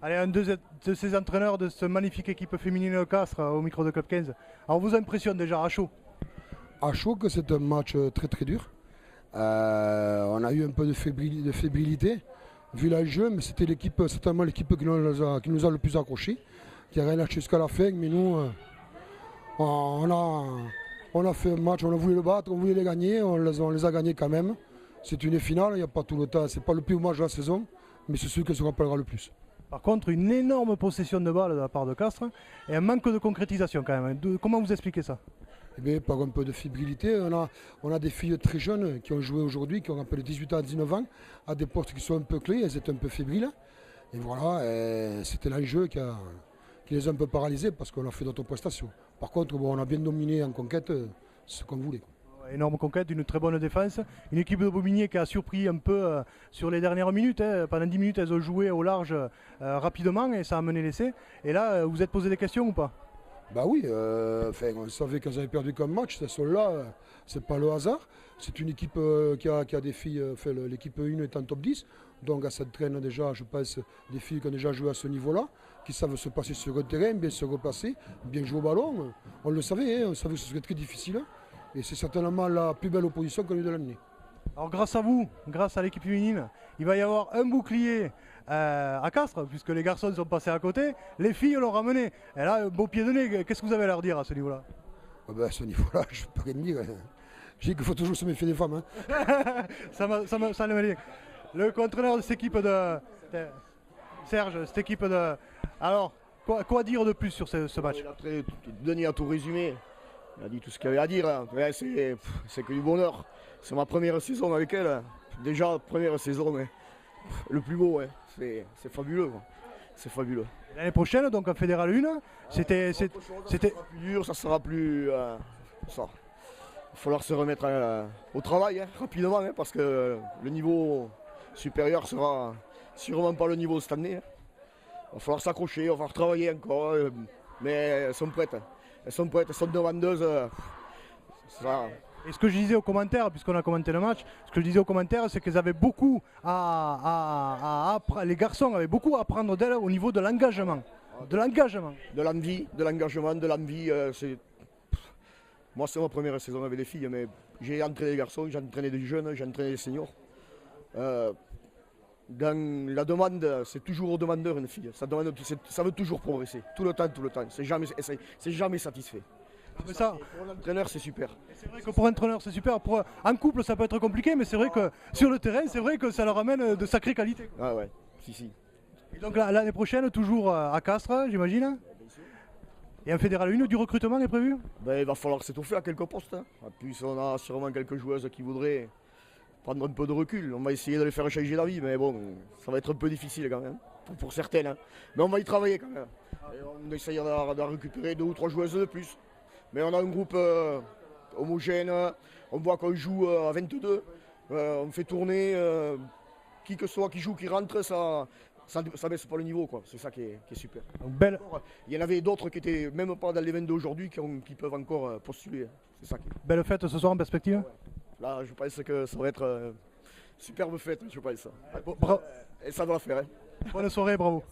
Allez, un de ces entraîneurs de cette magnifique équipe féminine de Castres au micro de Club 15. Alors, vous impressionne déjà à chaud? À chaud que c'est un match très très dur. On a eu un peu de fébrilité vu le jeu, mais c'était certainement l'équipe qui nous a le plus accroché, qui a rien lâché jusqu'à la fin. Mais nous, on a fait un match, on a voulu le battre, on voulait les gagner, on les a gagnés quand même. C'est une finale, il n'y a pas tout le temps, c'est pas le plus beau match de la saison, mais c'est celui qui se rappellera le plus. Par contre, une énorme possession de balle de la part de Castres et un manque de concrétisation quand même. Comment vous expliquez ça? Eh bien, par un peu de fébrilité, on a des filles très jeunes qui ont joué aujourd'hui, qui ont un peu de 18 ans à 19 ans, à des postes qui sont un peu clés, elles étaient un peu fébriles. Et voilà, c'était l'enjeu qui les a un peu paralysés parce qu'on a fait d'autres prestations. Par contre, bon, on a bien dominé en conquête ce qu'on voulait. Énorme conquête, une très bonne défense. Une équipe de Bobigny qui a surpris un peu sur les dernières minutes. Pendant 10 minutes, elles ont joué au large rapidement et ça a mené l'essai. Et là, vous êtes posé des questions ou pas? Bah oui, on savait qu'elles avaient perdu comme match, ces sols-là, c'est pas le hasard. C'est une équipe qui a des filles, l'équipe 1 est en top 10, donc ça traîne déjà, je pense, des filles qui ont déjà joué à ce niveau-là, qui savent se passer sur le terrain, bien se replacer, bien jouer au ballon. On le savait, on savait que ce serait très difficile, et c'est certainement la plus belle opposition qu'on a eu de l'année. Alors grâce à vous, grâce à l'équipe féminine, il va y avoir un bouclier à Castres, puisque les garçons sont passés à côté, les filles l'ont ramené. Et là, beau pied de nez, qu'est-ce que vous avez à leur dire à ce niveau-là? À ce niveau-là, je ne peux rien dire. Je dis qu'il faut toujours se méfier des femmes. Ça me dit. Le entraîneur de cette équipe de... Serge, cette équipe de... Alors, quoi dire de plus sur ce match? Denis a tout résumé. Il a dit tout ce qu'il avait à dire. Ouais, c'est que du bonheur. C'est ma première saison avec elle. Déjà, première saison. Le plus beau, c'est fabuleux. C'est fabuleux. L'année prochaine, donc en Fédéral 1, c'était... Ça sera plus dur, ça sera plus... ça. Il va falloir se remettre au travail rapidement, parce que le niveau supérieur sera sûrement pas le niveau cette année. Il va falloir s'accrocher, il va falloir travailler encore. Mais elles sont prêtes. Elles sont prêtes, elles sont demandeuses. Ça. Et ce que je disais aux commentaires, puisqu'on a commenté le match, ce que je disais aux commentaires, c'est qu'ils avaient beaucoup les garçons avaient beaucoup à apprendre d'elles au niveau de l'engagement. De l'engagement. De l'envie, de l'engagement, de l'envie. Moi, c'est ma première saison avec les filles, mais j'ai entraîné des garçons, j'ai entraîné des jeunes, j'ai entraîné des seniors. Dans la demande, c'est toujours au demandeur une fille. Ça veut toujours progresser, tout le temps. C'est jamais satisfait. Mais ça, pour l'entraîneur, c'est super. C'est vrai que pour un entraîneur, c'est super. En couple, ça peut être compliqué, mais c'est vrai que sur le terrain, c'est vrai que ça leur amène de sacrées qualités. Ah ouais, si. Et donc l'année prochaine, toujours à Castres, j'imagine. Et en Fédéral 1, du recrutement est prévu? Il va falloir s'étoffer à quelques postes. En plus, on a sûrement quelques joueuses qui voudraient prendre un peu de recul. On va essayer de les faire changer d'avis, mais bon, ça va être un peu difficile quand même, pour certaines. Mais on va y travailler quand même. Et on essaye de récupérer 2 ou 3 joueuses de plus. Mais on a un groupe homogène, on voit qu'on joue à 22, on fait tourner, qui que soit qui joue, qui rentre, ça baisse pas le niveau, quoi. C'est ça qui est super. Belle. Il y en avait d'autres qui étaient même pas dans les 22 aujourd'hui qui peuvent encore postuler. C'est ça qui est. Belle fête ce soir en perspective. Là, je pense que ça va être superbe fête, je pense. Bravo. Et ça doit le faire. Bonne soirée, bravo.